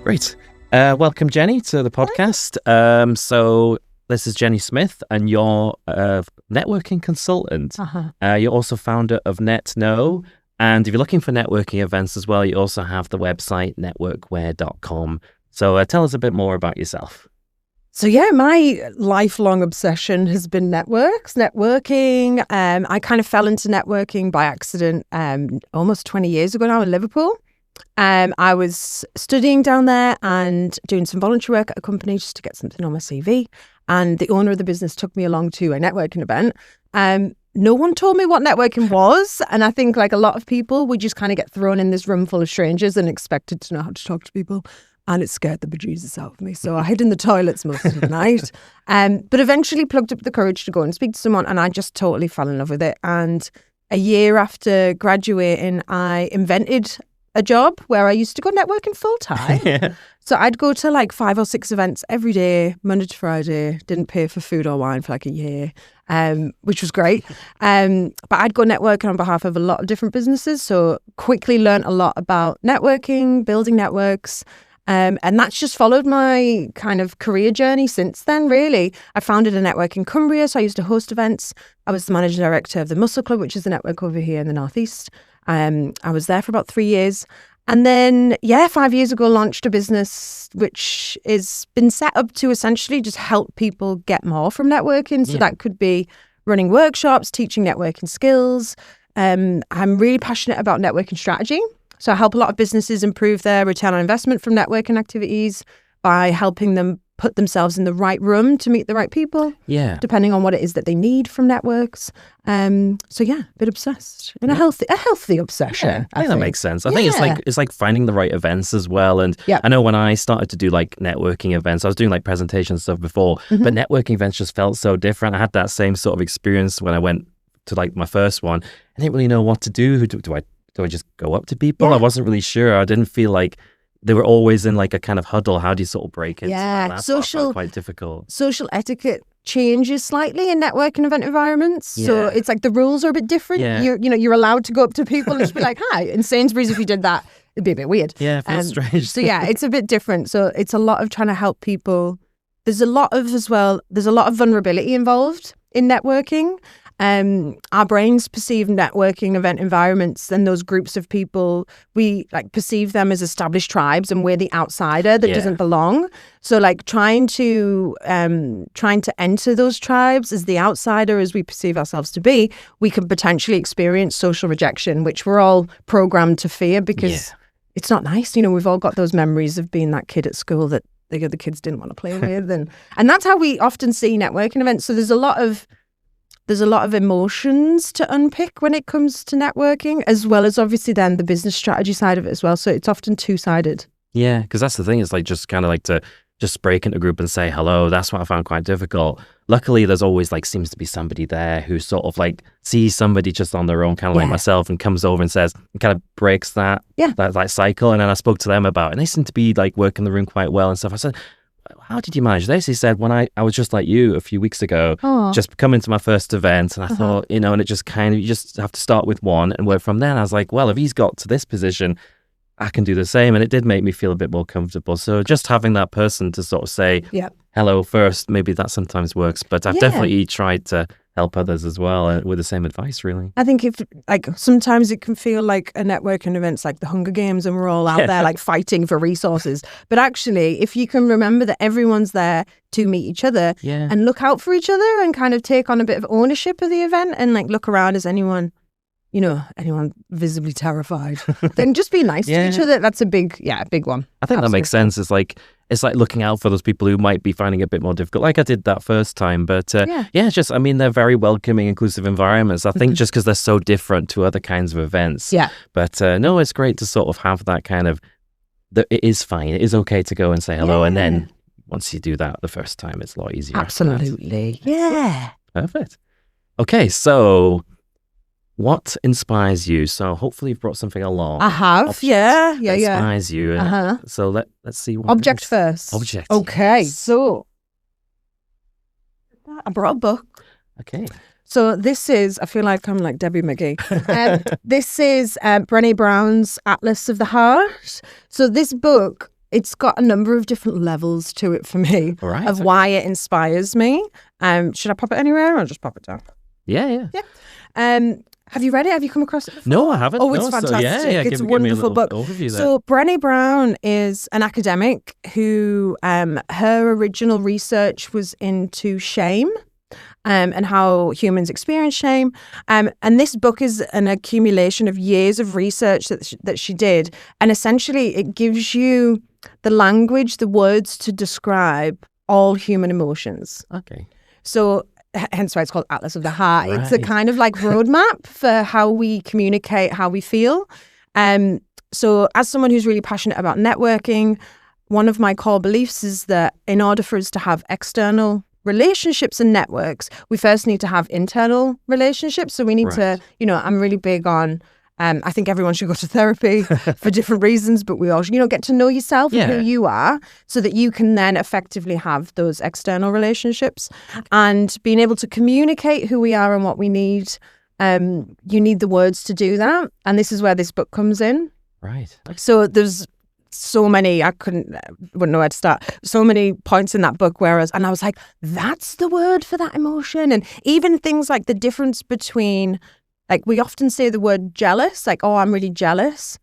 Great. Welcome, Jenny, to the podcast. So this is Jeni Smith, and you're a networking consultant. You're also founder of NetKnow. And if you're looking for networking events as well, you also have the website networkware.com. So tell us a bit more about yourself. So yeah, my lifelong obsession has been networking. I kind of fell into networking by accident almost 20 years ago now in Liverpool. I was studying down there and doing some voluntary work at a company just to get something on my CV. And the owner of the business took me along to a networking event. No one told me what networking was. And I think like a lot of people, we just kind of get thrown in this room full of strangers and expected to know how to talk to people. And it scared the bejesus out of me. So I hid in the toilets most of the night. But eventually plugged up the courage to go and speak to someone. And I just totally fell in love with it. And a year after graduating, I invented a job where I used to go networking full time. Yeah. So I'd go to like 5 or 6 events every day, Monday to Friday, didn't pay for food or wine for like a year, which was great. But I'd go networking on behalf of a lot of different businesses. So quickly learned a lot about networking, building networks. And that's just followed my kind of career journey since then, really. I founded a network in Cumbria, so I used to host events. I was the managing director of the Muscle Club, which is a network over here in the Northeast. I was there for about 3 years. And then, 5 years ago, launched a business which has been set up to essentially just help people get more from networking. So that could be running workshops, teaching networking skills. I'm really passionate about networking strategy. So I help a lot of businesses improve their return on investment from networking activities by helping them put themselves in the right room to meet the right people, depending on what it is that they need from networks. A bit obsessed and a healthy obsession. Yeah, I think that makes sense. I think it's like finding the right events as well. And I know when I started to do like networking events, I was doing like presentation stuff before, but networking events just felt so different. I had that same sort of experience when I went to like my first one. I didn't really know what to do. Do I just go up to people? I wasn't really sure. I didn't feel like they were always in like a kind of huddle. How do you sort of break it? Yeah, social, quite difficult. Social etiquette changes slightly in networking event environments. So it's like the rules are a bit different. Yeah. You're allowed to go up to people and just be like, hi. In Sainsbury's, if you did that, it'd be a bit weird. Yeah, it feels strange. So it's a bit different. So it's a lot of trying to help people. There's a lot of vulnerability involved in networking. Our brains perceive networking event environments and those groups of people, we like perceive them as established tribes, and we're the outsider that doesn't belong. So like trying to enter those tribes as the outsider, as we perceive ourselves to be, we can potentially experience social rejection, which we're all programmed to fear because it's not nice. We've all got those memories of being that kid at school that the other kids didn't want to play with, and that's how we often see networking events. So there's a lot of emotions to unpick when it comes to networking, as well as obviously then the business strategy side of it as well. So it's often two-sided. Yeah, because that's the thing. It's like just kind of like to just break into a group and say hello. That's what I found quite difficult. Luckily, there's always like seems to be somebody there who sort of like sees somebody just on their own, kind of like myself, and comes over and says, and kind of breaks that cycle. And then I spoke to them about it, and they seem to be like working the room quite well and stuff. I said, how did you manage this? He said, when I was just like you a few weeks ago, just coming to my first event, and I thought, and it just kind of, you just have to start with one and work from there. And I was like, well, if he's got to this position, I can do the same. And it did make me feel a bit more comfortable. So just having that person to sort of say hello first, maybe that sometimes works. But I've definitely tried to help others as well with the same advice, really. I think if like sometimes it can feel like a networking event's like the Hunger Games and we're all out there like fighting for resources. But actually, if you can remember that everyone's there to meet each other and look out for each other and kind of take on a bit of ownership of the event and like look around, as anyone visibly terrified, then just be nice to each other. That's a big one. I think that makes sense. It's like looking out for those people who might be finding it a bit more difficult, like I did that first time. But they're very welcoming, inclusive environments. I think just because they're so different to other kinds of events. Yeah. But no, it's great to sort of have that kind of, it is fine. It is okay to go and say hello. And then once you do that the first time, it's a lot easier. Absolutely. Yeah. Perfect. Okay, so what inspires you? So hopefully you've brought something along. I have, Inspires you. So let's see what Object first. Object. Okay, so I brought a book. Okay. So this is, I feel like I'm like Debbie McGee. This is Brené Brown's Atlas of the Heart. So this book it's got a number of different levels to it for me Right. of why it inspires me. Should I pop it anywhere or just pop it down? Yeah. Have you read it? Have you come across it before? No, I haven't. Oh, it's No, so fantastic. It's a wonderful book. Overview there. So Brené Brown is an academic who her original research was into shame. And how humans experience shame. And this book is an accumulation of years of research that she did. And essentially, it gives you the language, the words to describe all human emotions. Okay. So hence why it's called Atlas of the Heart. Right. It's a kind of like roadmap for how we communicate, how we feel. So as someone who's really passionate about networking, one of my core beliefs is that in order for us to have external relationships and networks, we first need to have internal relationships. So we need to, I'm really big on, I think everyone should go to therapy for different reasons, but we all, get to know yourself and who you are so that you can then effectively have those external relationships. And being able to communicate who we are and what we need, you need the words to do that. And this is where this book comes in. Right. So there's so many, wouldn't know where to start. So many points in that book and I was like, that's the word for that emotion. And even things like the difference between, like we often say the word jealous, like, oh, I'm really jealous.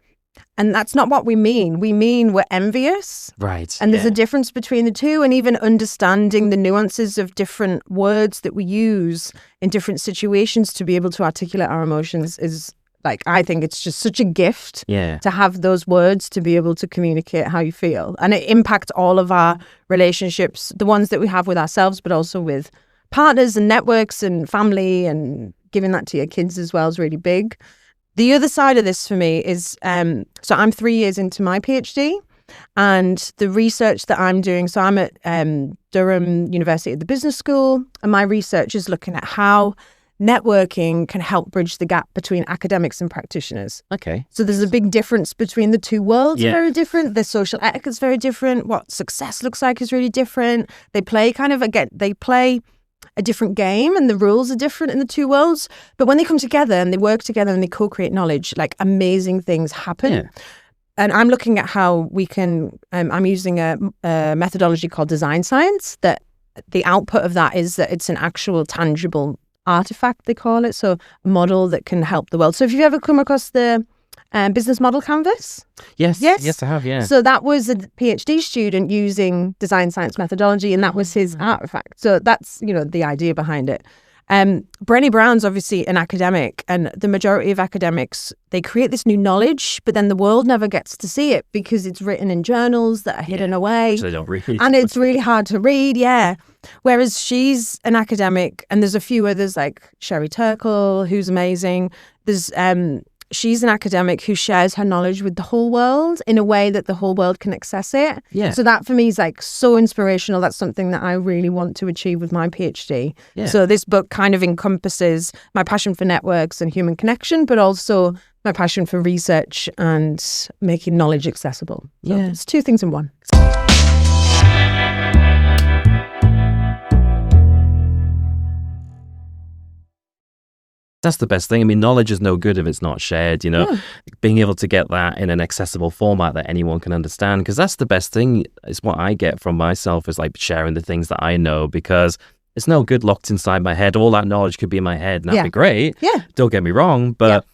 And that's not what we mean. We mean we're envious. Right. And there's a difference between the two. And even understanding the nuances of different words that we use in different situations to be able to articulate our emotions is, like, I think it's just such a gift to have those words to be able to communicate how you feel. And it impacts all of our relationships, the ones that we have with ourselves, but also with partners and networks and family, and giving that to your kids as well is really big. The other side of this for me is, so I'm 3 years into my PhD, and the research that I'm doing, so I'm at Durham University at the Business School, and my research is looking at how networking can help bridge the gap between academics and practitioners. Okay. So there's a big difference between the two worlds, very different. The social etiquette's very different. What success looks like is really different. They play a different game, and the rules are different in the two worlds. But when they come together and they work together and they co-create knowledge, like amazing things happen. Yeah. And I'm looking at how we can, I'm using a methodology called design science, that the output of that is that it's an actual tangible artifact, they call it, so a model that can help the world. So if you've ever come across the business model canvas? Yes, I have, yeah. So that was a PhD student using design science methodology, and that was his artifact. So that's, the idea behind it. Brené Brown's obviously an academic, and the majority of academics, they create this new knowledge, but then the world never gets to see it because it's written in journals that are hidden away. So they don't read. And it's really hard to read, Whereas she's an academic, and there's a few others like Sherry Turkle, who's amazing. There's she's an academic who shares her knowledge with the whole world in a way that the whole world can access it. Yeah. So that for me is like so inspirational. That's something that I really want to achieve with my PhD. Yeah. So this book kind of encompasses my passion for networks and human connection, but also my passion for research and making knowledge accessible. So it's two things in one. That's the best thing. I mean, knowledge is no good if it's not shared, being able to get that in an accessible format that anyone can understand, because that's the best thing. Is what I get from myself is like sharing the things that I know, because it's no good locked inside my head. All that knowledge could be in my head, and that'd be great. Yeah. Don't get me wrong, but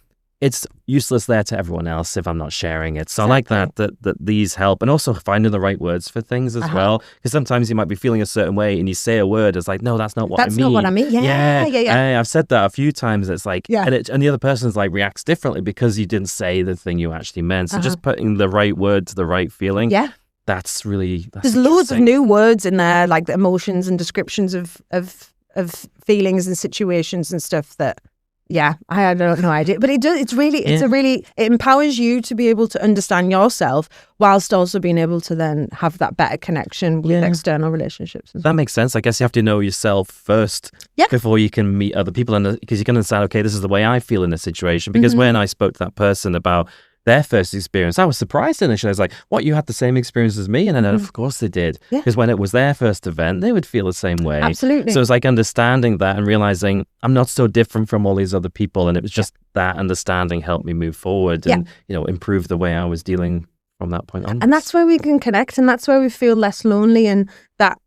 it's useless there to everyone else if I'm not sharing it. So I like that these help, and also finding the right words for things as well. Because sometimes you might be feeling a certain way and you say a word, it's like, no, that's not what I mean. That's not what I mean. Yeah. I've said that a few times. It's like, and the other person's like reacts differently because you didn't say the thing you actually meant. So just putting the right word to the right feeling. Yeah. That's there's loads of new words in there, like the emotions and descriptions of feelings and situations and stuff that. Yeah, I had no idea, but it does. It empowers you to be able to understand yourself whilst also being able to then have that better connection with external relationships. That makes sense. I guess you have to know yourself first before you can meet other people, and because you can understand, okay, this is the way I feel in this situation. Because when I spoke to that person about their first experience, I was surprised initially. I was like, what, you had the same experience as me? And then of course they did. Because when it was their first event, they would feel the same way. Absolutely. So it's like understanding that and realizing I'm not so different from all these other people. And it was just that understanding helped me move forward and, improve the way I was dealing from that point on. And that's where we can connect, and that's where we feel less lonely, and that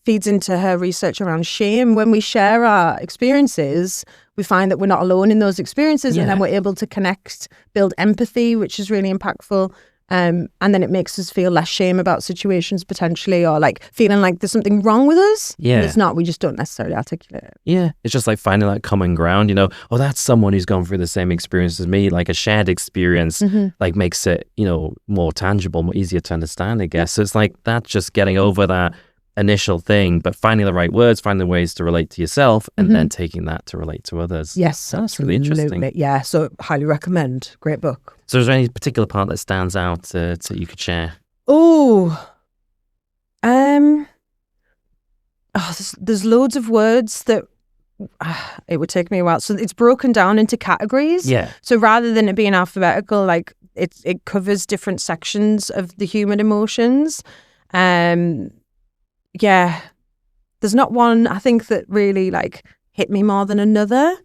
feeds into her research around shame. When we share our experiences, we find that we're not alone in those experiences, and then we're able to connect, build empathy, which is really impactful. And then it makes us feel less shame about situations potentially, or like feeling like there's something wrong with us. Yeah. And it's not, we just don't necessarily articulate it. Yeah. It's just like finding that common ground, you know, oh, that's someone who's gone through the same experience as me. Like a shared experience, like makes it, you know, more tangible, more easier to understand, I guess. So it's like that's just getting over that initial thing, but finding the right words, finding ways to relate to yourself, and then taking that to relate to others. Yes, that's really interesting. Yeah, so highly recommend. Great book. So is there any particular part that stands out that you could share? There's loads of words that it would take me a while. So it's broken down into categories. Yeah. So rather than it being alphabetical, like it covers different sections of the human emotions. Yeah, there's not one I think that really like hit me more than another,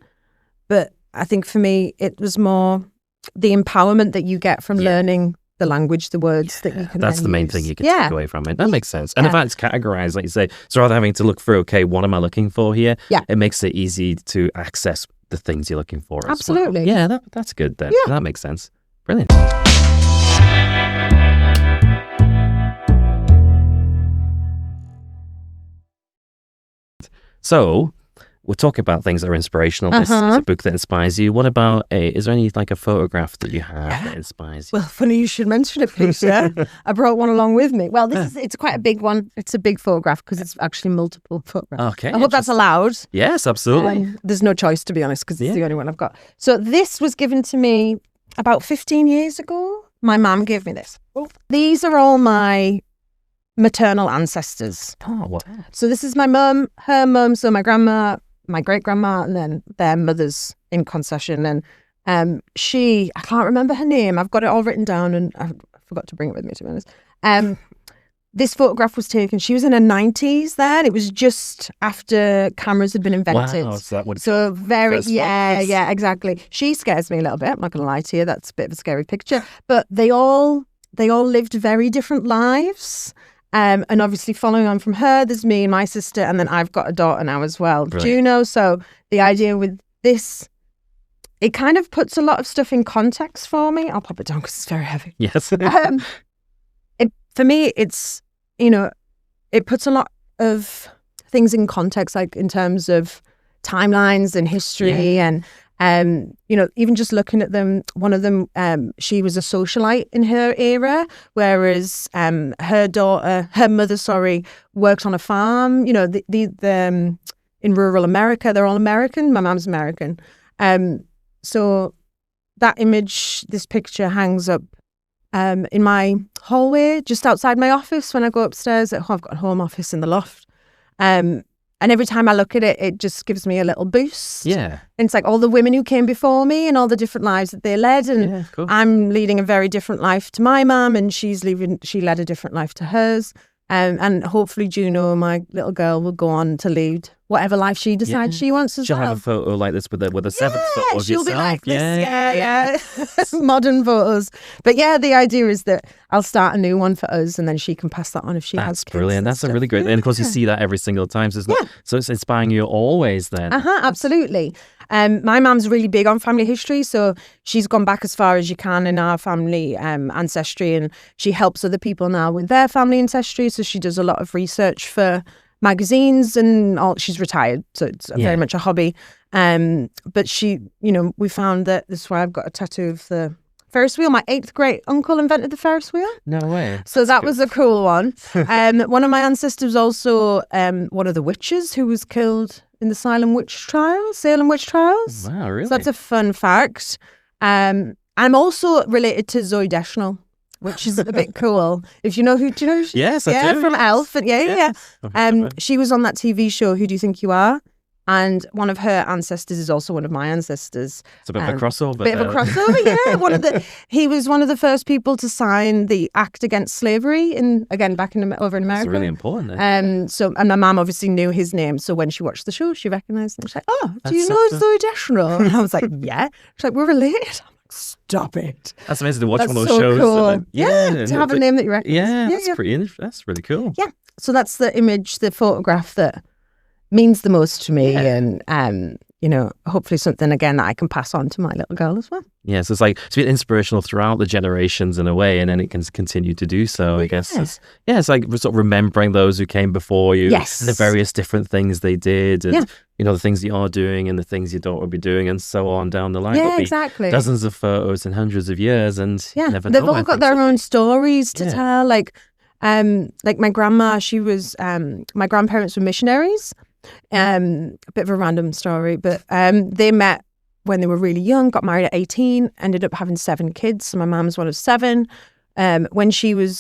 but I think for me it was more the empowerment that you get from learning the language, the words that you can. That's then the main use. thing you can take away from it. That makes sense. And in fact, it's categorized, like you say. So rather than having to look through, okay, what am I looking for here? Yeah, it makes it easy to access the things you're looking for. Absolutely. As well. Yeah, that's good then. Yeah. That makes sense. Brilliant. So, we're talking about things that are inspirational. This is a book that inspires you. What about is there any like a photograph that you have that inspires you? Well, funny you should mention it, Peter. I brought one along with me. Well, it's quite a big one. It's a big photograph because it's actually multiple photographs. Okay. I hope that's allowed. Yes, absolutely. There's no choice, to be honest, because it's the only one I've got. So this was given to me about 15 years ago. My mum gave me this. These are all my maternal ancestors. Oh, what? So this is my mum, her mum, so my grandma, my great-grandma, and then their mothers in concession. And I can't remember her name. I've got it all written down and I forgot to bring it with me, to be honest. This photograph was taken, she was in her 90s then. It was just after cameras had been invented. Wow, so that would yeah, exactly. She scares me a little bit. I'm not going to lie to you. That's a bit of a scary picture. But they all lived very different lives. And obviously following on from her, there's me and my sister, and then I've got a daughter now as well, Juno. So the idea with this, it kind of puts a lot of stuff in context for me. I'll pop it down because it's very heavy. Yes. For me, it's, you know, it puts a lot of things in context, like in terms of timelines and history and, you know, even just looking at them, one of them, she was a socialite in her era, whereas her mother, worked on a farm. You know, the in rural America, they're all American. My mom's American. So that image, this picture hangs up in my hallway, just outside my office when I go upstairs. I've got a home office in the loft. And every time I look at it, it just gives me a little boost. Yeah. And it's like all the women who came before me and all the different lives that they led. And I'm leading a very different life to my mum, and she led a different life to hers. And hopefully Juno, my little girl, will go on to lead whatever life she decides she wants as well. She'll have a photo like this with a seventh photo of she'll yourself. Be like this. Modern photos. But yeah, the idea is that I'll start a new one for us, and then she can pass that on if she has kids. That's brilliant. That's a really great thing. And of course, you see that every single time. So it's inspiring you always then. Absolutely. My mum's really big on family history, so she's gone back as far as you can in our family ancestry, and she helps other people now with their family ancestry. So she does a lot of research for magazines and all. She's retired, so it's very much a hobby. But she, you know, we found that this is why I've got a tattoo of the Ferris wheel. My 8th great uncle invented the Ferris wheel. No way. So that was a cool one. One of my ancestors also one of the witches who was killed in the Salem witch trials. Wow, really? So that's a fun fact. I'm also related to Zooey Deschanel, which is a bit cool. If you know who, do you know? Yes, I do. From Elf. Yeah. She was on that TV show, Who Do You Think You Are? And one of her ancestors is also one of my ancestors. It's a bit of a crossover. Yeah. He was one of the first people to sign the Act Against Slavery back over in America. It's really important. And my mum obviously knew his name, so when she watched the show, she recognised him. She's like, "Oh, do you know Zooey Deschanel?" And I was like, "Yeah." She's like, "We're related." Stop it. That's amazing to watch That's one of those so shows. cool. Yeah, To have a name that you recognize. Yeah, that's pretty. That's really cool. Yeah. So that's the image, the photograph that means the most to me, and hopefully something again that I can pass on to my little girl as well. Yeah, so it's been inspirational throughout the generations in a way, and then it can continue to do so. I guess it's like sort of remembering those who came before you, yes, and the various different things they did, and the things you are doing and the things you don't want to be doing, and so on down the line. Yeah, exactly. Dozens of photos in hundreds of years, and never they've know, all got their own stories to tell. Like my grandma, she was my grandparents were missionaries. A bit of a random story, but they met when they were really young, got married at 18, ended up having 7 kids. So my mum was one of 7. When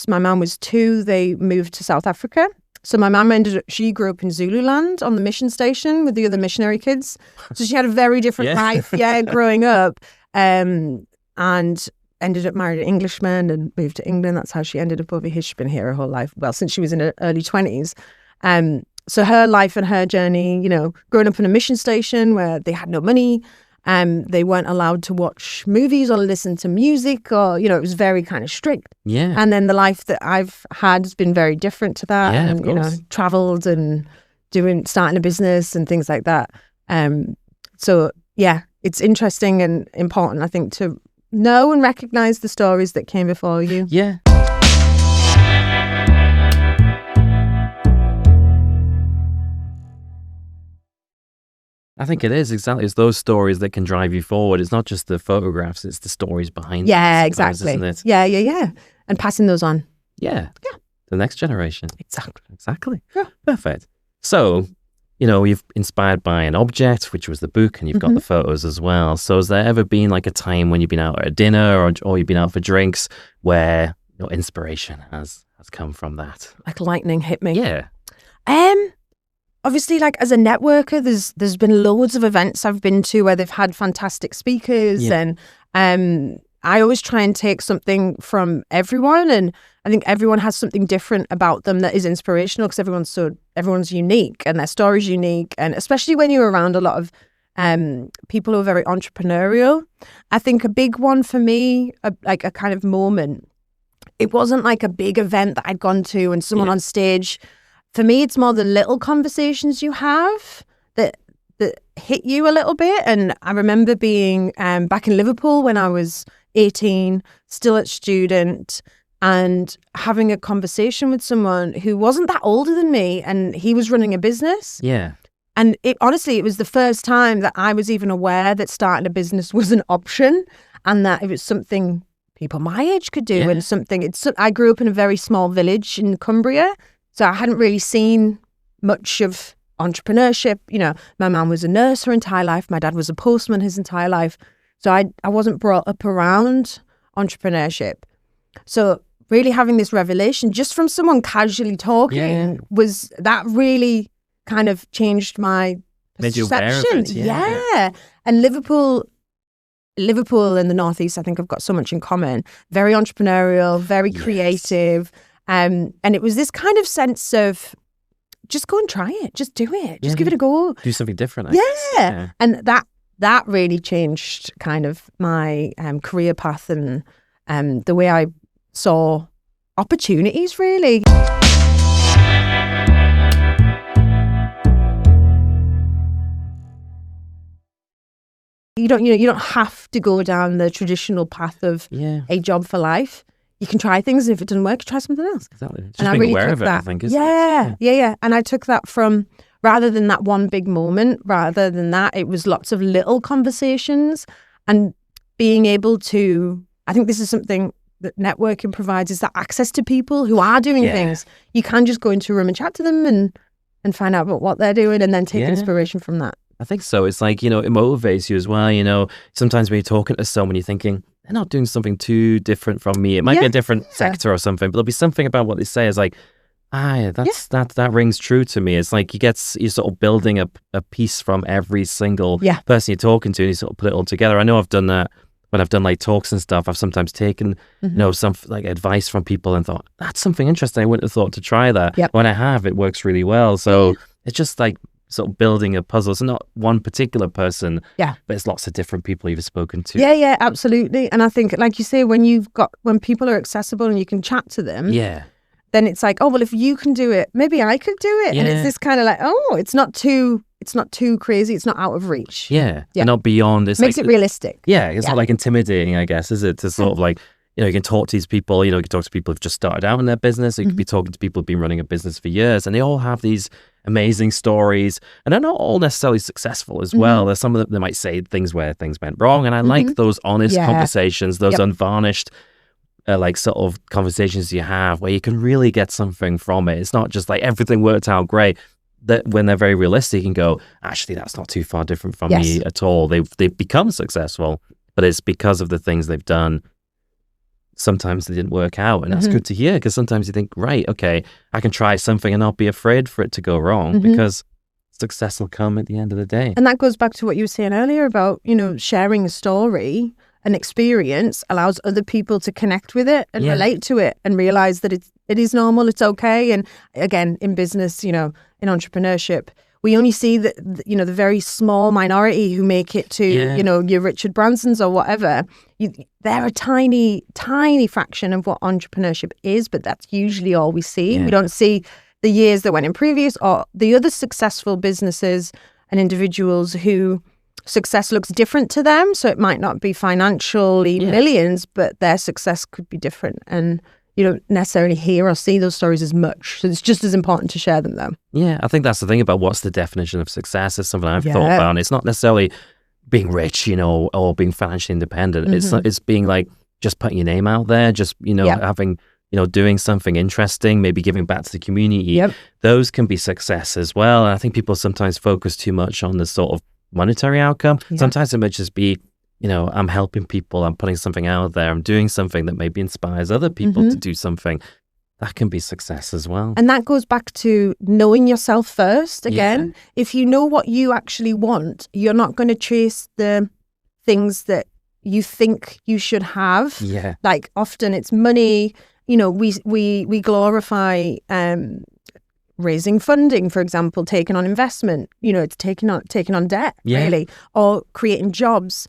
my mum was 2, they moved to South Africa. So my mum she grew up in Zululand on the mission station with the other missionary kids. So she had a very different life, growing up, and ended up married an Englishman and moved to England. That's how she ended up over here. She's been here her whole life. Well, since she was in her early 20s. So her life and her journey, growing up in a mission station where they had no money, they weren't allowed to watch movies or listen to music, or, it was very kind of strict. Yeah. And then the life that I've had has been very different to that. Yeah, and, of course. Traveled and starting a business and things like that. So yeah, it's interesting and important, I think, to know and recognize the stories that came before you. Yeah. I think it is, exactly. It's those stories that can drive you forward. It's not just the photographs, it's the stories behind it. Yeah, exactly. Isn't it? Yeah. And passing those on. Yeah. The next generation. Exactly. Yeah. Perfect. So, you've inspired by an object, which was the book, and you've got the photos as well. So has there ever been like a time when you've been out at a dinner or you've been out for drinks where inspiration has come from that? Like lightning hit me. Yeah. Obviously, like as a networker, there's been loads of events I've been to where they've had fantastic speakers, and I always try and take something from everyone, and I think everyone has something different about them that is inspirational because everyone's unique and their story's unique, and especially when you're around a lot of people who are very entrepreneurial. I think a big one for me, like a kind of moment, it wasn't like a big event that I'd gone to and someone on stage. For me, it's more the little conversations you have that hit you a little bit. And I remember being back in Liverpool when I was 18, still a student, and having a conversation with someone who wasn't that older than me, and he was running a business. Yeah. And it was the first time that I was even aware that starting a business was an option, and that it was something people my age could do, and something. I grew up in a very small village in Cumbria. So I hadn't really seen much of entrepreneurship. My mum was a nurse her entire life. My dad was a postman his entire life. So I wasn't brought up around entrepreneurship. So really having this revelation just from someone casually talking was that really kind of changed my perception. Made you aware of it. Yeah. And Liverpool and the Northeast, I think, have got so much in common. Very entrepreneurial, very creative. And it was this kind of sense of just go and try it, just do it, just give it a go. Do something different. Yeah. And that really changed kind of my career path and the way I saw opportunities, really. You don't have to go down the traditional path of a job for life. You can try things, and if it doesn't work, try something else. Exactly. Just and being really aware of it, that. I think. Isn't it? Yeah. And I took that from, rather than that one big moment, rather than that, it was lots of little conversations, and being able to, I think this is something that networking provides, is that access to people who are doing things. You can just go into a room and chat to them and find out about what they're doing, and then take inspiration from that. I think so. It's like, it motivates you as well. Sometimes when you're talking to someone, you're thinking, they're not doing something too different from me. It might be a different sector or something, but there'll be something about what they say is like, that rings true to me. It's like you're sort of building a piece from every single person you're talking to, and you sort of put it all together. I know I've done that when I've done like talks and stuff. I've sometimes taken, some like advice from people and thought, that's something interesting. I wouldn't have thought to try that. When I have, it works really well. So it's just like sort of building a puzzle. It's not one particular person, Yeah. but it's lots of different people you've spoken to. Yeah, absolutely. And I think, like you say, when people are accessible and you can chat to them, Yeah. then it's like, oh, well, if you can do it, maybe I could do it. And Yeah. it's this kind of like, oh, it's not too crazy. It's not out of reach. Yeah. Yeah. And not beyond. It's Makes like, it realistic. yeah, it's not like intimidating, I guess, is it? To sort of like, you know, you can talk to these people, you know, you can talk to people who've just started out in their business. You could be talking to people who've been running a business for years, and they all have these amazing stories, and they're not all necessarily successful as well. There's some of them, they might say things where things went wrong, and I like those honest conversations, those unvarnished, like sort of conversations you have where you can really get something from it. It's not just like everything worked out great. That when they're very realistic and go, actually, that's not too far different from me at all. They've become successful, but it's because of the things they've done. Sometimes they didn't work out, and that's good to hear, because sometimes you think, right, okay, I can try something and not be afraid for it to go wrong, because success will come at the end of the day. And that goes back to what you were saying earlier about, you know, sharing a story, an experience allows other people to connect with it and relate to it and realize that it is normal, it's okay. And again, in business, you know, in entrepreneurship, we only see the very small minority who make it to, you know, your Richard Bransons or whatever. They're a tiny, tiny fraction of what entrepreneurship is, but that's usually all we see. We don't see the years that went in previous or the other successful businesses and individuals who success looks different to them. So it might not be financially millions, but their success could be different. And you don't necessarily hear or see those stories as much. So it's just as important to share them, though. Yeah, I think that's the thing about what's the definition of success is something I've thought about. And it's not necessarily being rich, you know, or being financially independent. It's being like just putting your name out there, just, you know, having, you know, doing something interesting, maybe giving back to the community. Those can be success as well. And I think people sometimes focus too much on the sort of monetary outcome. Sometimes it might just be, you know, I'm helping people, I'm putting something out there, I'm doing something that maybe inspires other people to do something. That can be success as well. And that goes back to knowing yourself first. Again, if you know what you actually want, you're not going to chase the things that you think you should have. Like often it's money. You know, we glorify raising funding, for example, taking on investment. You know, it's taking on debt, really, or creating jobs.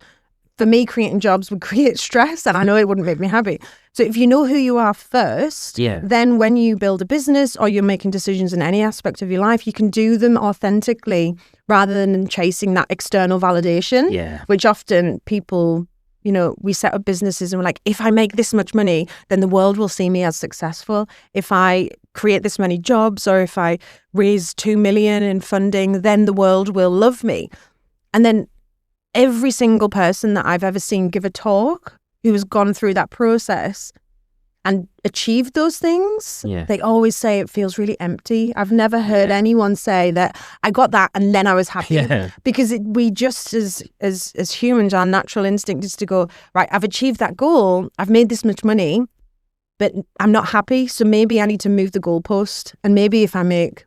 For me, creating jobs would create stress, and I know it wouldn't make me happy. So if you know who you are first, then when you build a business or you're making decisions in any aspect of your life, you can do them authentically rather than chasing that external validation, which often people, you know, we set up businesses and we're like, if I make this much money, then the world will see me as successful. If I create this many jobs or if I raise 2 million in funding, then the world will love me. And then every single person that I've ever seen give a talk who has gone through that process and achieved those things, they always say it feels really empty. I've never heard anyone say that I got that and then I was happy. Because we just as humans, our natural instinct is to go, right, I've achieved that goal, I've made this much money, but I'm not happy. So maybe I need to move the goalpost. And maybe if I make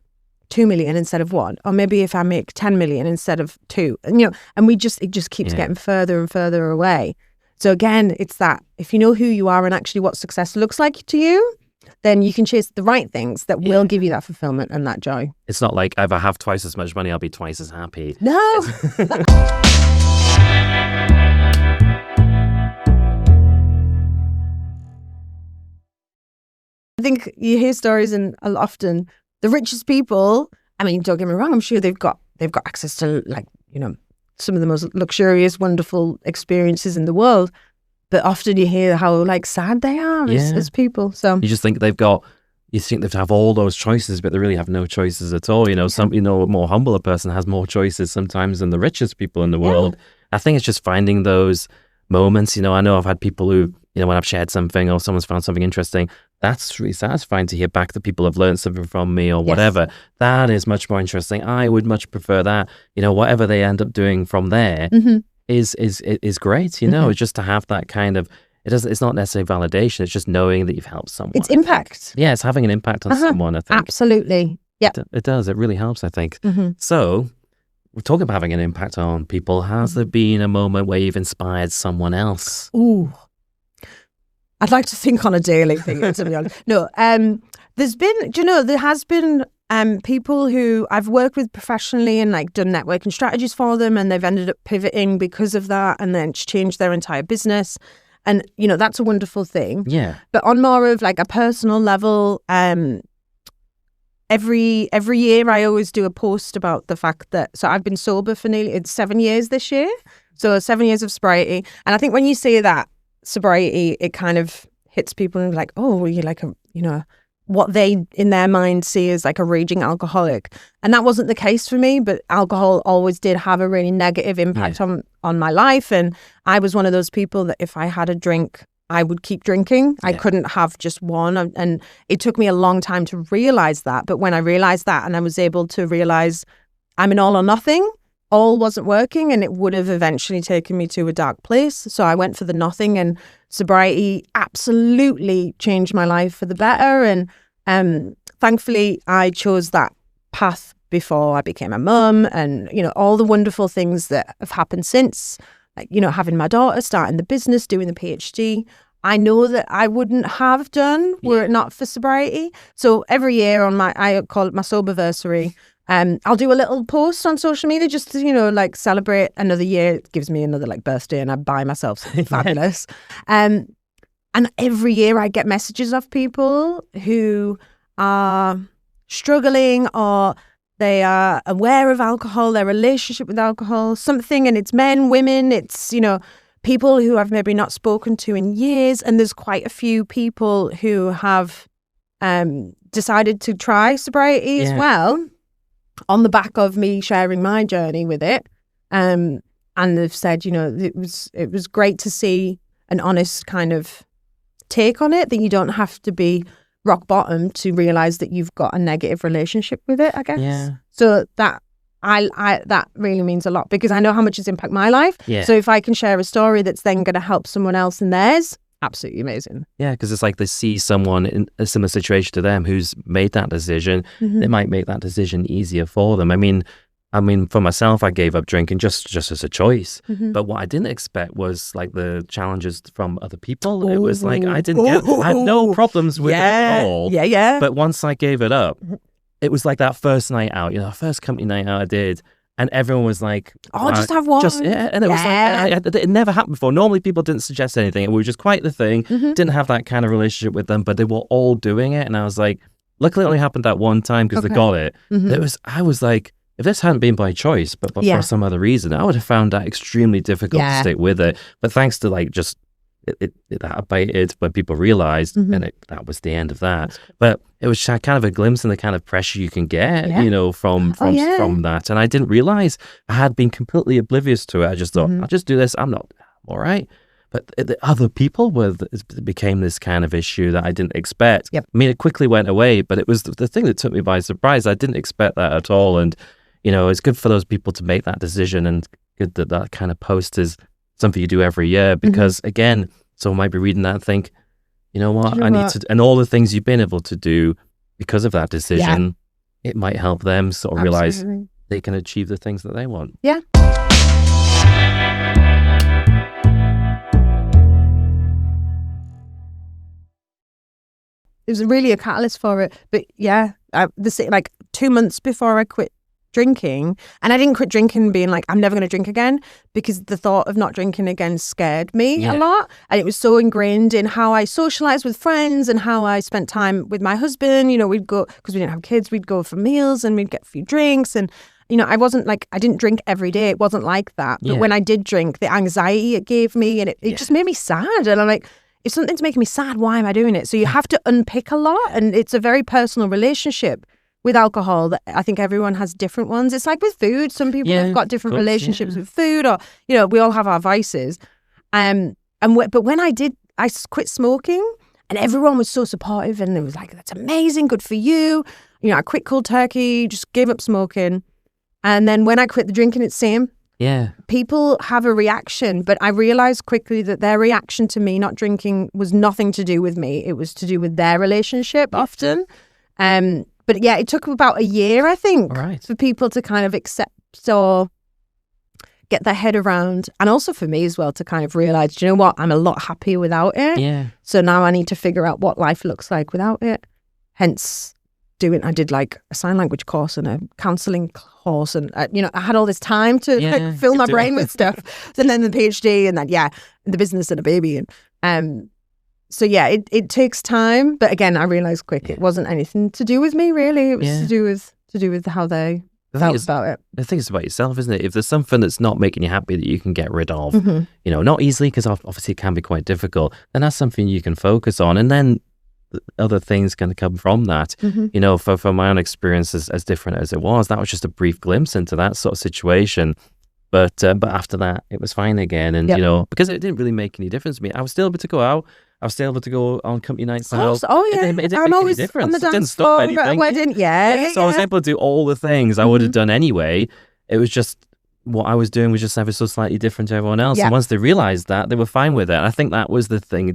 2 million instead of 1, or maybe if I make 10 million instead of 2, and you know, and it just keeps getting further and further away. So again, it's that if you know who you are and actually what success looks like to you, then you can chase the right things that will give you that fulfillment and that joy. It's not like if I have twice as much money, I'll be twice as happy. No. I think you hear stories, and often the richest people, I mean, don't get me wrong, I'm sure they've got access to, like, you know, some of the most luxurious, wonderful experiences in the world. But often you hear how like sad they are as people. So you just think you think they have all those choices, but they really have no choices at all. You know, a more humbler person has more choices sometimes than the richest people in the world. I think it's just finding those moments. You know, I know I've had people who, you know, when I've shared something or someone's found something interesting, that's really satisfying to hear back that people have learned something from me or whatever. That is much more interesting. I would much prefer that. You know, whatever they end up doing from there is great. You know, just to have that kind of, it's not necessarily validation. It's just knowing that you've helped someone. It's impact. Yeah, it's having an impact on someone, I think. Absolutely. Yeah. It does. It really helps, I think. So we're talking about having an impact on people. Has there been a moment where you've inspired someone else? Ooh. I'd like to think on a daily thing, to be honest. No, there has been people who I've worked with professionally and like done networking strategies for them, and they've ended up pivoting because of that, and then changed their entire business. And, you know, that's a wonderful thing. Yeah. But on more of like a personal level, every year I always do a post about the fact that, so I've been sober for it's 7 years this year. So 7 years of sobriety. And I think when you say that, sobriety, it kind of hits people and like, oh, well, you're like a, you know, what they in their mind see as like a raging alcoholic. And that wasn't the case for me, but alcohol always did have a really negative impact on my life. And I was one of those people that if I had a drink, I would keep drinking. I couldn't have just one. And it took me a long time to realize that. But when I realized that, and I was able to realize I'm an all or nothing, all wasn't working, and it would have eventually taken me to a dark place. So I went for the nothing, and sobriety absolutely changed my life for the better. And thankfully, I chose that path before I became a mum, and, you know, all the wonderful things that have happened since, like, you know, having my daughter, starting the business, doing the PhD. I know that I wouldn't have done were it not for sobriety. So every year on I call it my soberversary, I'll do a little post on social media just to, you know, like celebrate another year. It gives me another like birthday, and I buy myself something fabulous. And every year I get messages of people who are struggling, or they are aware of alcohol, their relationship with alcohol, something, and it's men, women, it's, you know, people who I've maybe not spoken to in years. And there's quite a few people who have decided to try sobriety as well, on the back of me sharing my journey with it. And they've said, you know, it was great to see an honest kind of take on it, that you don't have to be rock bottom to realize that you've got a negative relationship with it, I guess. Yeah. So that that really means a lot, because I know how much it's impacted my life. Yeah. So if I can share a story that's then going to help someone else in theirs, absolutely amazing. Yeah, because it's like they see someone in a similar situation to them who's made that decision. It might make that decision easier for them. I mean, for myself, I gave up drinking just as a choice. But what I didn't expect was like the challenges from other people. It was like I had no problems with it at all. Yeah. But once I gave it up, it was like that first night out, you know, first company night out I did. And everyone was like, "Oh, just have one." And it was like, it never happened before. Normally, people didn't suggest anything. It was just quite the thing. Didn't have that kind of relationship with them, but they were all doing it. And I was like, luckily, it only happened that one time because they got it. I was like, if this hadn't been by choice, but for some other reason, I would have found that extremely difficult to stick with it. But thanks to like just it abated when people realized, and that was the end of that. But it was kind of a glimpse in the kind of pressure you can get, you know, from that. And I didn't realize I had been completely oblivious to it. I just thought, I'll just do this. I'm all right. But the other people it became this kind of issue that I didn't expect. I mean, it quickly went away, but it was the thing that took me by surprise. I didn't expect that at all. And, you know, it's good for those people to make that decision, and good that kind of post is something you do every year, because again, someone might be reading that and think, you know what, I need to, and all the things you've been able to do because of that decision, it might help them sort of realize they can achieve the things that they want. Yeah. It was really a catalyst for it. But like 2 months before I quit drinking, and I didn't quit drinking being like, I'm never going to drink again, because the thought of not drinking again scared me a lot. And it was so ingrained in how I socialized with friends and how I spent time with my husband. You know, we'd go, because we didn't have kids, we'd go for meals and we'd get a few drinks. And, you know, I didn't drink every day. It wasn't like that. But when I did drink, the anxiety it gave me, and it just made me sad. And I'm like, if something's making me sad, why am I doing it? So you have to unpick a lot, and it's a very personal relationship with alcohol that I think everyone has different ones. It's like with food. Some people have got different relationships with food, or, you know, we all have our vices. But when I quit smoking, and everyone was so supportive, and it was like, that's amazing, good for you. You know, I quit cold turkey, just gave up smoking. And then when I quit the drinking, it's same. Yeah. People have a reaction, but I realized quickly that their reaction to me not drinking was nothing to do with me. It was to do with their relationship often. But yeah, it took about a year, I think, for people to kind of accept or get their head around. And also for me as well to kind of realize, do you know what? I'm a lot happier without it. Yeah. So now I need to figure out what life looks like without it. Hence I did like a sign language course and a counselling course, and I had all this time to fill my brain with stuff. And then the PhD, and then the business and a baby, and so it takes time. But again, I realised quick it wasn't anything to do with me really. It was to do with how they felt about it. The thing is about yourself, isn't it? If there's something that's not making you happy that you can get rid of, not easily, because obviously it can be quite difficult, then that's something you can focus on, and then other things can come from that. For my own experience, as different as it was, that was just a brief glimpse into that sort of situation. But after that, it was fine again, and because it didn't really make any difference to me. I was still able to go out. I was still able to go on company nights out. Oh yeah, it didn't make any difference. On the It didn't dance stop floor anything. at a wedding. So I was able to do all the things I would have done anyway. It was just what I was doing was just ever so slightly different to everyone else. And once they realized that, they were fine with it. And I think that was the thing.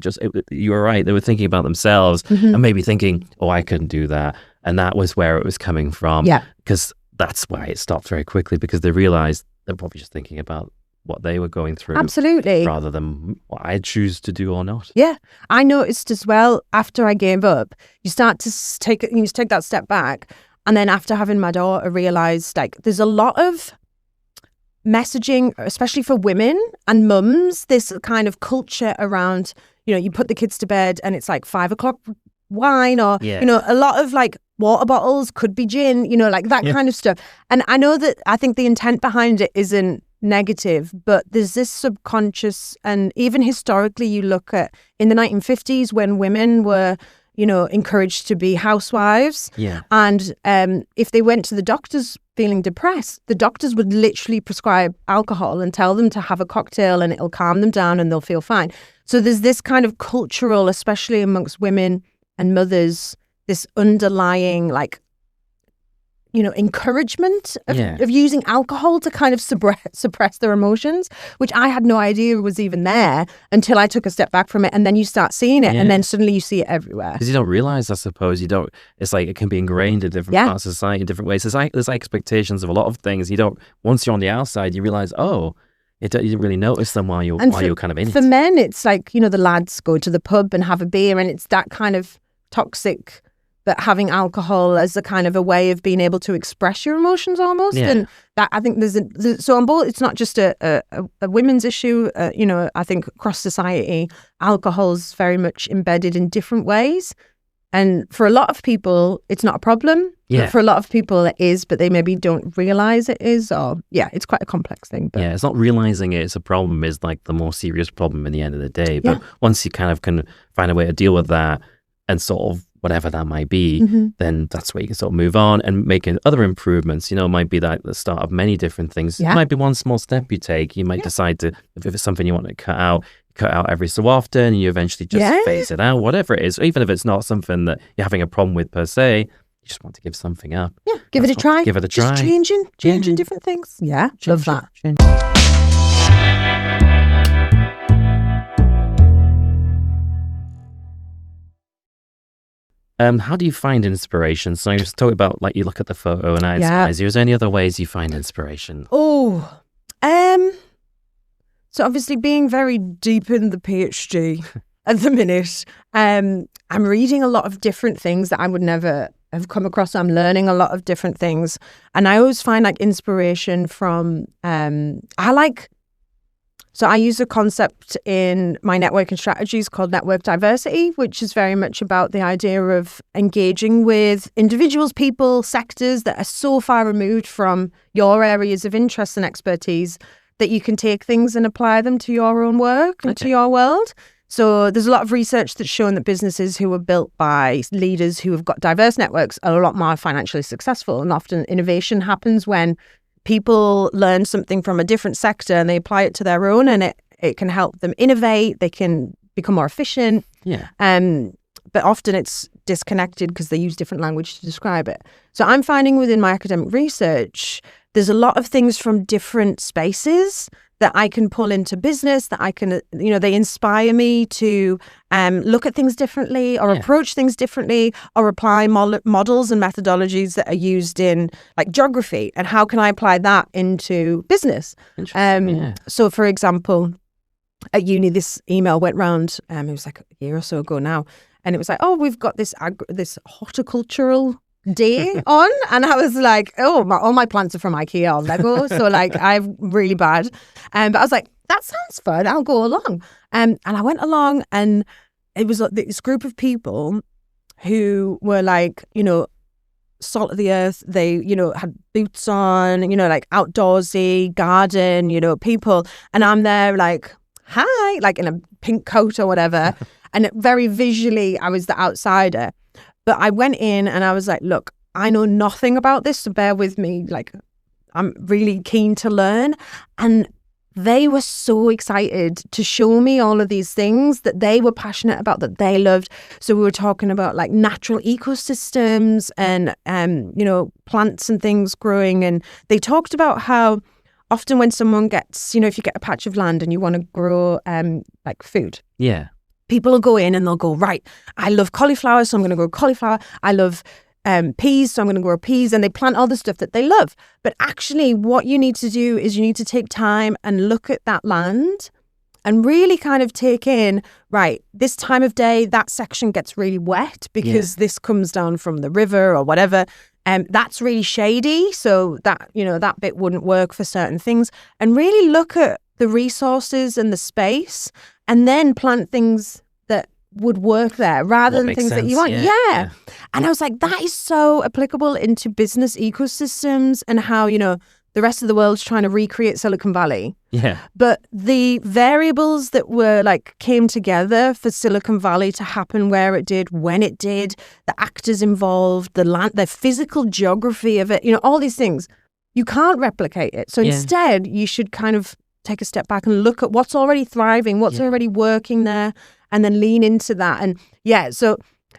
You were right. They were thinking about themselves and maybe thinking, oh, I couldn't do that. And that was where it was coming from. Yeah. Because that's why it stopped very quickly, because they realized they're probably just thinking about what they were going through. Absolutely. Rather than what I choose to do or not. Yeah. I noticed as well, after I gave up, you start to take that step back. And then after having my daughter, I realised there's a lot of messaging, especially for women and mums, this kind of culture around, you put the kids to bed and it's 5 o'clock wine, or, a lot of water bottles, could be gin, that kind of stuff. And I think the intent behind it isn't negative, but there's this subconscious, and even historically, you look at in the 1950s when women were encouraged to be housewives. Yeah. And if they went to the doctors feeling depressed, the doctors would literally prescribe alcohol and tell them to have a cocktail and it'll calm them down and they'll feel fine. So there's this kind of cultural, especially amongst women and mothers, this underlying encouragement of using alcohol to kind of suppress their emotions, which I had no idea was even there until I took a step back from it. And then you start seeing it, and then suddenly you see it everywhere. Because you don't realize, I suppose, it's it can be ingrained in different parts of society in different ways. There's expectations of a lot of things. Once you're on the outside, you realize, you didn't really notice them while you're kind of in it. For men, it's the lads go to the pub and have a beer, and it's that kind of toxic, but having alcohol as a kind of a way of being able to express your emotions almost. And that, I think so on both, it's not just a women's issue, I think across society, alcohol's very much embedded in different ways. And for a lot of people, it's not a problem. Yeah. But for a lot of people, it is, but they maybe don't realize it is. Or it's quite a complex thing. But it's not realizing it's a problem is the more serious problem in the end of the day. But once you kind of can find a way to deal with that and sort of whatever that might be, then that's where you can sort of move on and making other improvements. It might be the start of many different things. It might be one small step you take. You might decide to, if it's something you want to cut out every so often, and you eventually just phase it out, whatever it is. Even if it's not something that you're having a problem with per se, you just want to give something up. Yeah, give it a try. Just changing different things. Yeah, love that. How do you find inspiration? So you just talk about you look at the photo and it inspires you. Is there any other ways you find inspiration? So obviously being very deep in the PhD at the minute, I'm reading a lot of different things that I would never have come across. I'm learning a lot of different things, and I always find inspiration from So I use a concept in my networking strategies called network diversity, which is very much about the idea of engaging with individuals, people, sectors that are so far removed from your areas of interest and expertise that you can take things and apply them to your own work and to your world. So there's a lot of research that's shown that businesses who are built by leaders who have got diverse networks are a lot more financially successful. And often innovation happens when people learn something from a different sector and they apply it to their own, and it can help them innovate. They can become more efficient. Yeah. But often it's disconnected because they use different language to describe it. So I'm finding within my academic research, there's a lot of things from different spaces that I can pull into business, that I can, they inspire me to look at things differently or approach things differently or apply models and methodologies that are used in geography, and how can I apply that into business? So for example, at uni, this email went round, it was a year or so ago now, and it was we've got this horticultural day on, and I was like, oh, all my plants are from IKEA or Lego, so like I'm really bad. But I was like, that sounds fun. I'll go along. And I went along, and it was like this group of people who were like, salt of the earth. They, had boots on, like outdoorsy, garden, people. And I'm there like, hi, like in a pink coat or whatever. And very visually, I was the outsider. But I went in and I was like, look, I know nothing about this, so bear with me. Like, I'm really keen to learn. And they were so excited to show me all of these things that they were passionate about, that they loved. So we were talking about like natural ecosystems and, plants and things growing. And they talked about how often when someone gets, if you get a patch of land and you want to grow like food. Yeah. People will go in and they'll go, right, I love cauliflower, so I'm going to grow cauliflower. I love peas, so I'm going to grow peas. And they plant all the stuff that they love. But actually what you need to do is you need to take time and look at that land and really kind of take in, right, this time of day, that section gets really wet because this comes down from the river or whatever. That's really shady. So that, that bit wouldn't work for certain things. And really look at the resources and the space, and then plant things that would work there rather than things that you want. Yeah. And I was like, that is so applicable into business ecosystems and how, the rest of the world's trying to recreate Silicon Valley. Yeah. But the variables that were like came together for Silicon Valley to happen where it did, when it did, the actors involved, the land, the physical geography of it, all these things, you can't replicate it. So instead, you should kind of take a step back and look at what's already thriving, what's already working there, and then lean into that. And so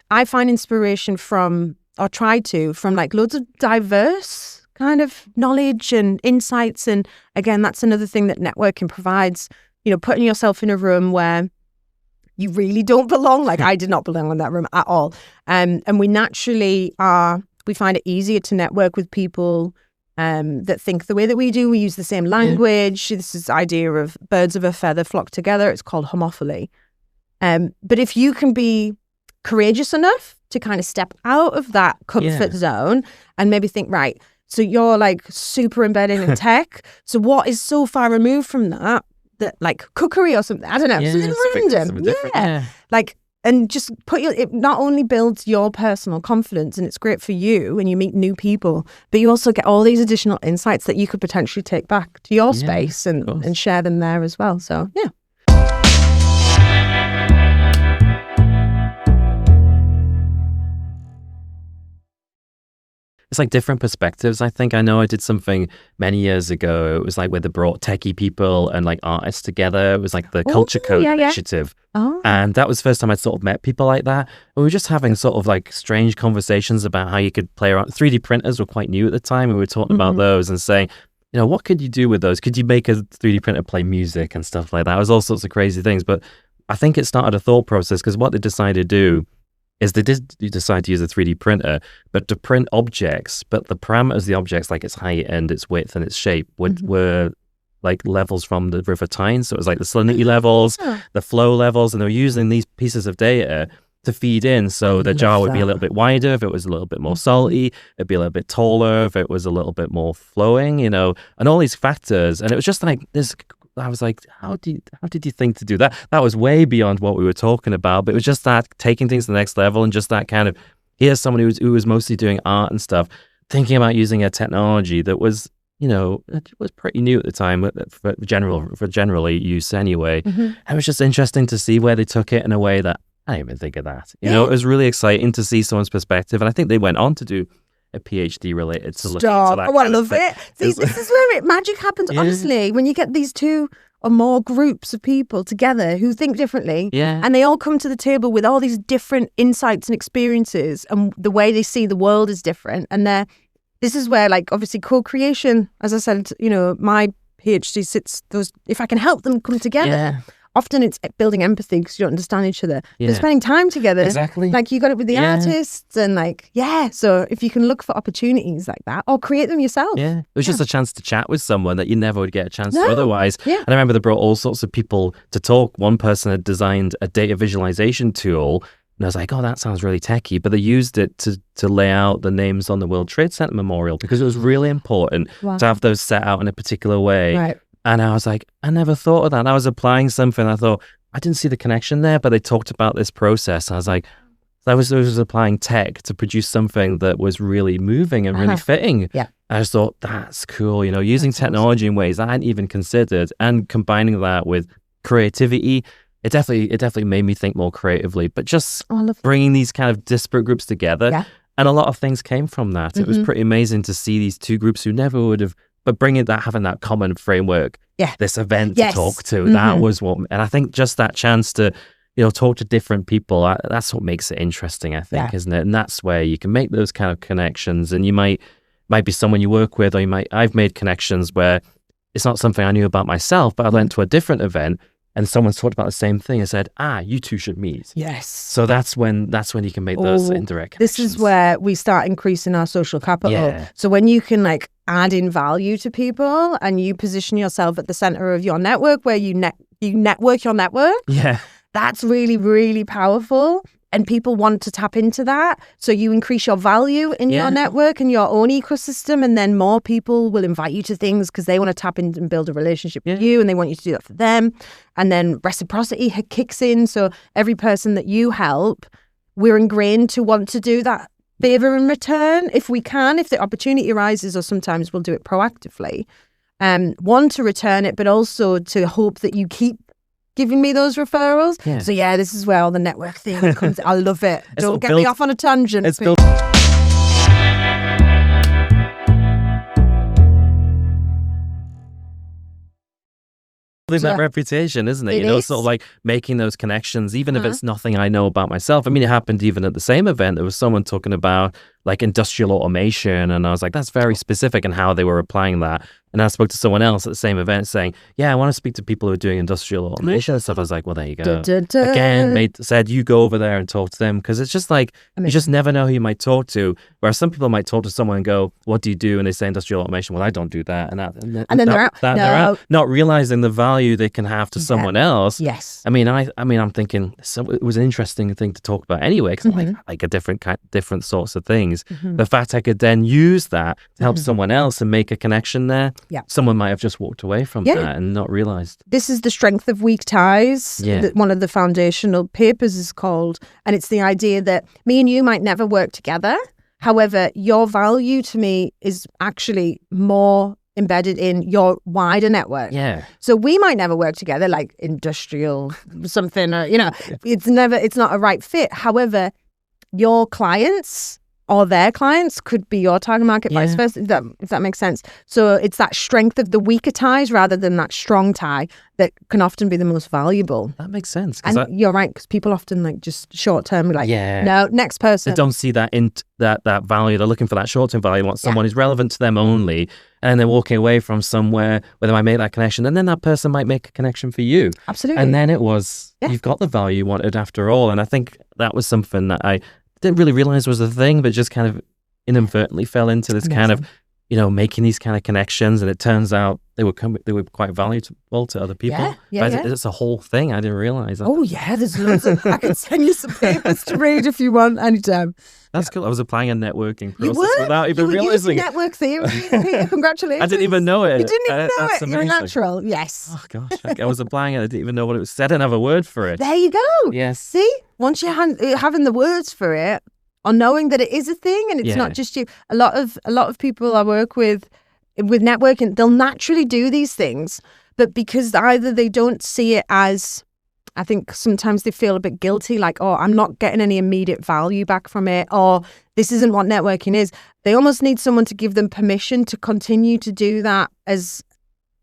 I find inspiration from like loads of diverse kind of knowledge and insights. And again, that's another thing that networking provides, putting yourself in a room where you really don't belong. Like I did not belong in that room at all. And we naturally we find it easier to network with people that think the way that we do. We use the same language. This is the idea of birds of a feather flock together. It's called homophily. But if you can be courageous enough to kind of step out of that comfort zone and maybe think, right, so you're like super embedded in tech. So what is so far removed from that like cookery or something? I don't know, something random. Like, and just it not only builds your personal confidence, and it's great for you when you meet new people, but you also get all these additional insights that you could potentially take back to your space and share them there as well. So, yeah. It's like different perspectives. I think I know I did something many years ago. It was like where they brought techie people and like artists together. It was like the Culture Code initiative. Oh. And that was the first time I'd sort of met people like that. And we were just having sort of like strange conversations about how you could play around. 3D printers were quite new at the time. And we were talking about those and saying, what could you do with those? Could you make a 3D printer play music and stuff like that? It was all sorts of crazy things. But I think it started a thought process, because what they decided to do is they did decide to use a 3D printer, but to print objects, but the parameters of the objects, like its height and its width and its shape, were like levels from the River Tyne. So it was like the salinity levels, the flow levels, and they were using these pieces of data to feed in. So the jar would be a little bit wider if it was a little bit more salty, it'd be a little bit taller if it was a little bit more flowing, and all these factors. And it was just like this. I was like, how did you think to do that? That was way beyond what we were talking about. But it was just that taking things to the next level, and just that kind of, here's someone who was mostly doing art and stuff, thinking about using a technology that was, it was pretty new at the time for generally use anyway. And it was just interesting to see where they took it in a way that I didn't even think of that. It was really exciting to see someone's perspective. And I think they went on to do a PhD related to look into that. Oh, I love it. See, this is where magic happens, honestly, when you get these two or more groups of people together who think differently, and they all come to the table with all these different insights and experiences, and the way they see the world is different. And this is where, like, obviously co-creation, as I said, my PhD sits those, if I can help them come together. Often it's building empathy because you don't understand each other. But spending time together. Exactly. Like you got it with the artists and so if you can look for opportunities like that or create them yourself. Yeah. It was just a chance to chat with someone that you never would get a chance to otherwise. Yeah. And I remember they brought all sorts of people to talk. One person had designed a data visualization tool And I was like, oh, that sounds really techy. But they used it to lay out the names on the World Trade Center Memorial because it was really important to have those set out in a particular way. Right. And I was like, I never thought of that. And I was applying something. I thought, I didn't see the connection there, but they talked about this process. I was like, I was applying tech to produce something that was really moving and really fitting. Yeah. I just thought, that's cool. Using technology in ways I hadn't even considered and combining that with creativity. It definitely made me think more creatively, but just bringing these kind of disparate groups together. Yeah. And a lot of things came from that. It was pretty amazing to see these two groups who never would have, but having that common framework, this event to talk to, that was what, and I think just that chance to, talk to different people, that's what makes it interesting, I think, isn't it? And that's where you can make those kind of connections, and you might be someone you work with, or I've made connections where it's not something I knew about myself, but I went to a different event and someone's talked about the same thing and said, you two should meet. Yes. So that's when you can make those indirect connections. This is where we start increasing our social capital. Yeah. So when you can add in value to people and you position yourself at the center of your network where you network your network. Yeah. That's really, really powerful. And people want to tap into that. So you increase your value in your network and your own ecosystem. And then more people will invite you to things because they want to tap in and build a relationship with you. And they want you to do that for them. And then reciprocity kicks in. So every person that you help, we're ingrained to want to do that favor in return if we can, if the opportunity arises, or sometimes we'll do it proactively. One, to return it, but also to hope that you keep giving me those referrals. Yeah. So this is where all the network thing comes. I love it. Don't get me off on a tangent. It's built. That reputation, isn't it? Sort of like making those connections, even if it's nothing I know about myself. I mean, it happened even at the same event. There was someone talking about industrial automation, and I was like, that's very specific in how they were applying that. And I spoke to someone else at the same event saying, I want to speak to people who are doing industrial automation and stuff. I was like, well, there you go. Again, said, you go over there and talk to them, because it's just you just never know who you might talk to. Whereas some people might talk to someone and go, what do you do? And they say industrial automation. Well, I don't do that. And then they're out. They're out, not realizing the value they can have to someone else. Yes. I mean, I'm thinking it was an interesting thing to talk about anyway, because I like a different sorts of things. The fact I could then use that to help someone else and make a connection there. Yeah. Someone might have just walked away from that and not realized. This is the strength of weak ties. Yeah. One of the foundational papers is called, and it's the idea that me and you might never work together. However, your value to me is actually more embedded in your wider network. Yeah. So we might never work together, like industrial something, it's not a right fit. However, your clients or their clients could be your target market, vice versa, if that makes sense. So it's that strength of the weaker ties rather than that strong tie that can often be the most valuable. That makes sense. And you're right, because people often just short term, no, next person. They don't see that that value. They're looking for that short term value. They want someone who's relevant to them only. And they're walking away from somewhere where they might make that connection. And then that person might make a connection for you. Absolutely. And then it was, you've got the value you wanted after all. And I think that was something that I didn't really realize was a thing, but just kind of inadvertently fell into this kind of, making these kind of connections. And it turns out they were quite valuable to other people. It's a whole thing. I didn't realize that. Oh yeah, there's loads of, I can send you some papers to read if you want anytime. That's cool. I was applying a networking process without even realizing it. Network theory, Peter, congratulations. I didn't even know it. You didn't even know it. You're a natural. Yes. Oh gosh, I was applying it. I didn't even know what it was. I didn't have a word for it. There you go. Yes. See, once you're having the words for it, or knowing that it is a thing and it's not just you. A lot of people I work with networking, they'll naturally do these things, but because either they don't see it as, I think sometimes they feel a bit guilty, like, oh, I'm not getting any immediate value back from it, or this isn't what networking is. They almost need someone to give them permission to continue to do that, as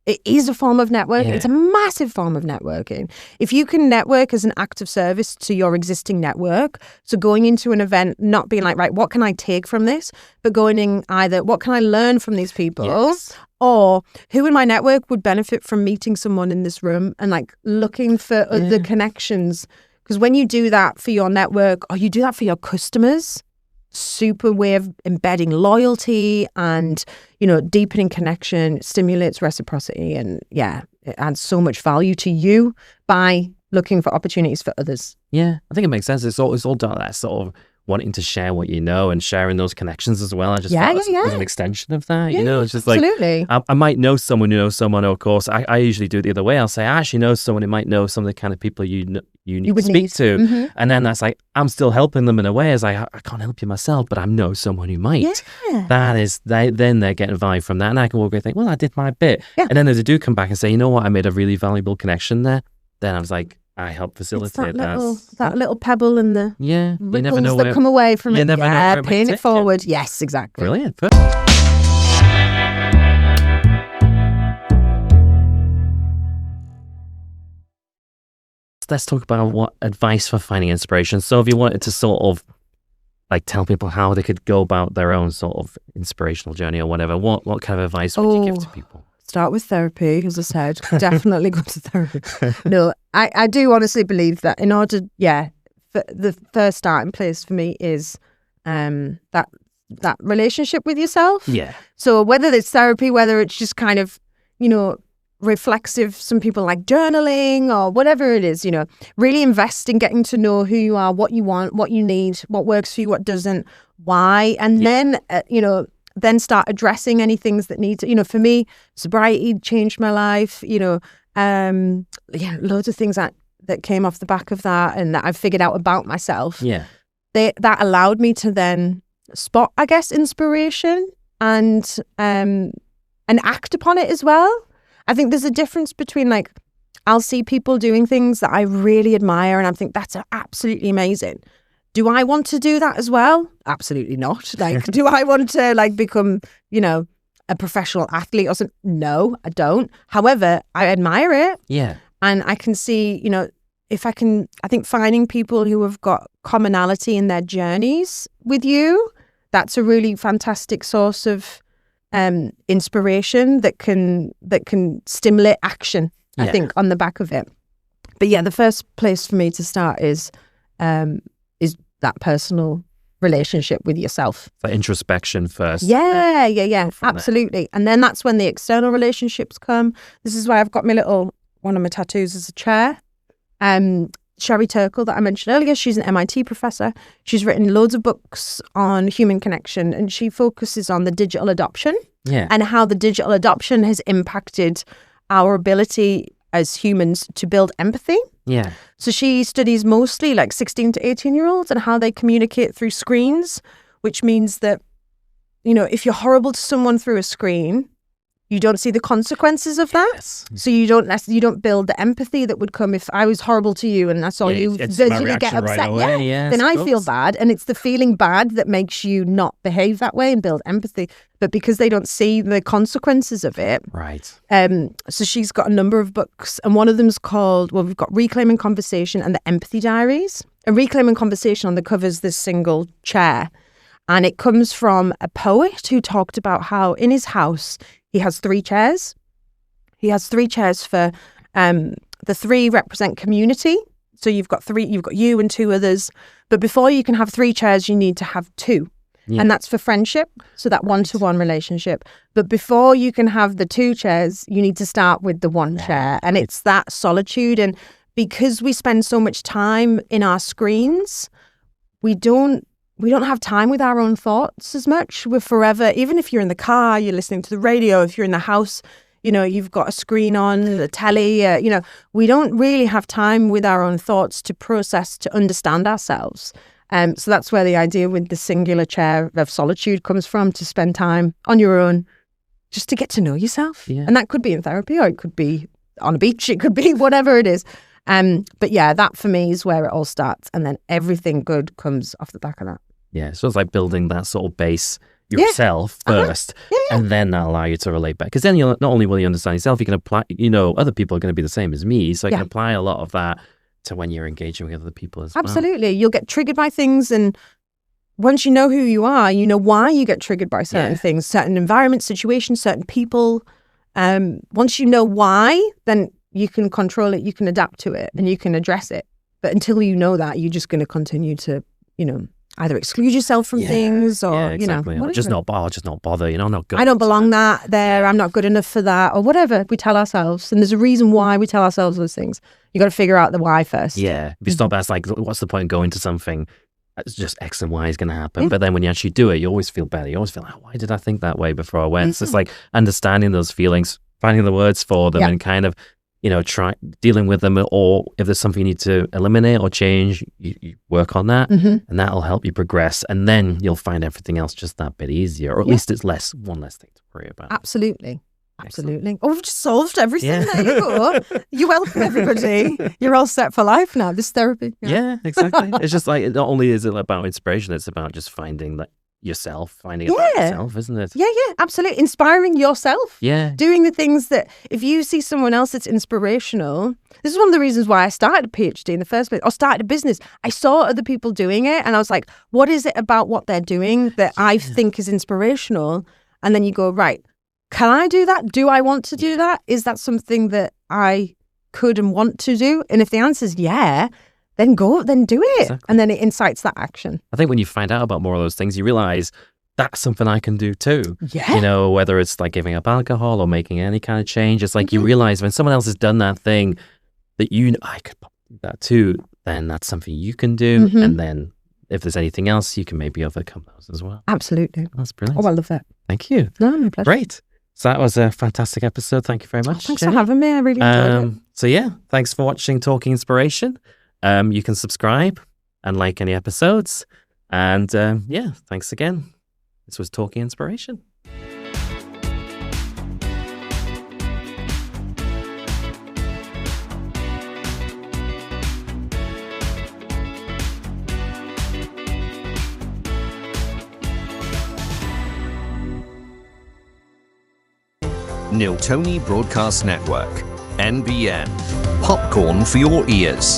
it is a form of networking. Yeah. It's a massive form of networking. If you can network as an act of service to your existing network, so going into an event, not being like, right, what can I take from this? But going in either, what can I learn from these people? Yes. Or who in my network would benefit from meeting someone in this room, and looking for the connections. Because when you do that for your network, or you do that for your customers, super way of embedding loyalty and, deepening connection, stimulates reciprocity, and it adds so much value to you by looking for opportunities for others. Yeah, I think it makes sense. It's all down to that sort of wanting to share what you know and sharing those connections as well. I just thought it was an extension of that. It's just like, absolutely. I might know someone who knows someone, or of course, I usually do it the other way. I'll say, I actually know someone who might know some of the kind of people you need to speak to. Mm-hmm. And then that's like, I'm still helping them in a way as I can't help you myself, but I know someone who might. Yeah. That is, then they're getting value from that. And I can walk away and think, well, I did my bit. Yeah. And then if they do come back and say, you know what, I made a really valuable connection there, then I was like, I help facilitate that little pebble and the you never know that come away from it. Never know where it might paying take it forward. Yes, exactly. Brilliant. Let's talk about what advice for finding inspiration. So if you wanted to sort of like tell people how they could go about their own sort of inspirational journey or whatever, what kind of advice would you give to people? Start with therapy, as I said. Definitely go to therapy. No, I do honestly believe that in order, the first starting place for me is that relationship with yourself. Yeah. So whether it's therapy, whether it's just kind of, reflexive, some people like journaling or whatever it is, really invest in getting to know who you are, what you want, what you need, what works for you, what doesn't, why, and then start addressing any things that need to, for me, sobriety changed my life, loads of things that came off the back of that and that I've figured out about myself. Yeah. That allowed me to then spot, I guess, inspiration and act upon it as well. I think there's a difference between like, I'll see people doing things that I really admire and I think that's absolutely amazing. Do I want to do that as well? Absolutely not. Like, do I want to like become, a professional athlete or something? No, I don't. However, I admire it. Yeah. And I can see, I think finding people who have got commonality in their journeys with you, that's a really fantastic source of inspiration that can stimulate action, I think, on the back of it. But the first place for me to start is that personal relationship with yourself. For introspection first. Yeah, absolutely. And then that's when the external relationships come. This is why I've got one of my tattoos is a chair. Sherry Turkle that I mentioned earlier, she's an MIT professor. She's written loads of books on human connection and she focuses on the digital adoption and how the digital adoption has impacted our ability as humans to build empathy. Yeah. So she studies mostly like 16 to 18-year-olds and how they communicate through screens, which means that, if you're horrible to someone through a screen, you don't see the consequences of that. Yes. So you don't build the empathy that would come if I was horrible to you and I saw you visually get upset. Right then I feel bad. And it's the feeling bad that makes you not behave that way and build empathy. But because they don't see the consequences of it. Right. So she's got a number of books and one of them's called, we've got Reclaiming Conversation and the Empathy Diaries. And Reclaiming Conversation on the cover is this single chair. And it comes from a poet who talked about how in his house, he has 3 chairs. He has 3 chairs for the 3 represent community. So you've got you and 2 others. But before you can have 3 chairs, you need to have 2. Yeah. And that's for friendship. So that one-to-one relationship. But before you can have the 2 chairs, you need to start with the 1 chair. And it's that solitude. And because we spend so much time in our screens, we don't have time with our own thoughts as much. We're forever, even if you're in the car, you're listening to the radio, if you're in the house, you've got a screen on, the telly, we don't really have time with our own thoughts to process, to understand ourselves. So that's where the idea with the singular chair of solitude comes from, to spend time on your own, just to get to know yourself. Yeah. And that could be in therapy or it could be on a beach, it could be whatever it is. But that for me is where it all starts. And then everything good comes off the back of that. Yeah, so it's like building that sort of base yourself first, and then that'll allow you to relate back. Because then not only will you understand yourself, you can apply, other people are going to be the same as me, so you can apply a lot of that to when you're engaging with other people as well. Absolutely. You'll get triggered by things, and once you know who you are, you know why you get triggered by certain things, certain environments, situations, certain people. Once you know why, then you can control it, you can adapt to it, and you can address it. But until you know that, you're just going to continue to, either exclude yourself from things or, yeah, exactly. you know, just not bother, you know, not good. I don't belong there. I'm not good enough for that, or whatever we tell ourselves. And there's a reason why we tell ourselves those things. You got to figure out the why first. Yeah. If you stop, that's like, what's the point of going to something? It's just X and Y is going to happen. But then when you actually do it, you always feel better. You always feel like, why did I think that way before I went? So it's like understanding those feelings, finding the words for them, and kind of, you know, dealing with them. Or if there's something you need to eliminate or change, you work on that, and that'll help you progress. And then you'll find everything else just that bit easier, or at least it's one less thing to worry about. Absolutely. Oh, we've just solved everything. There you go. You're welcome, everybody. You're all set for life now. This therapy. Yeah, exactly. It's just like, not only is it about inspiration, it's about just finding like yourself, finding about yourself, isn't it? Yeah, absolutely. Inspiring yourself. Yeah. Doing the things that, if you see someone else that's inspirational, this is one of the reasons why I started a PhD in the first place, or started a business. I saw other people doing it, and I was like, what is it about what they're doing that I think is inspirational? And then you go, right, can I do that? Do I want to do that? Is that something that I could and want to do? And if the answer is yeah, then do it. Exactly. And then it incites that action. I think when you find out about more of those things, you realize that's something I can do too. Yeah. You know, whether it's like giving up alcohol or making any kind of change, it's like you realize when someone else has done that thing that I could do that too, then that's something you can do. And then if there's anything else, you can maybe overcome those as well. Absolutely. That's brilliant. Oh, I love that. Thank you. No, my pleasure. Great. So that was a fantastic episode. Thank you very much. Thanks Jeni. for having me. I really enjoyed it. So yeah, thanks for watching Talking Inspiration. You can subscribe and like any episodes. And yeah, thanks again. This was Talking Inspiration. Niltoni Broadcast Network, NBN. Popcorn for your ears.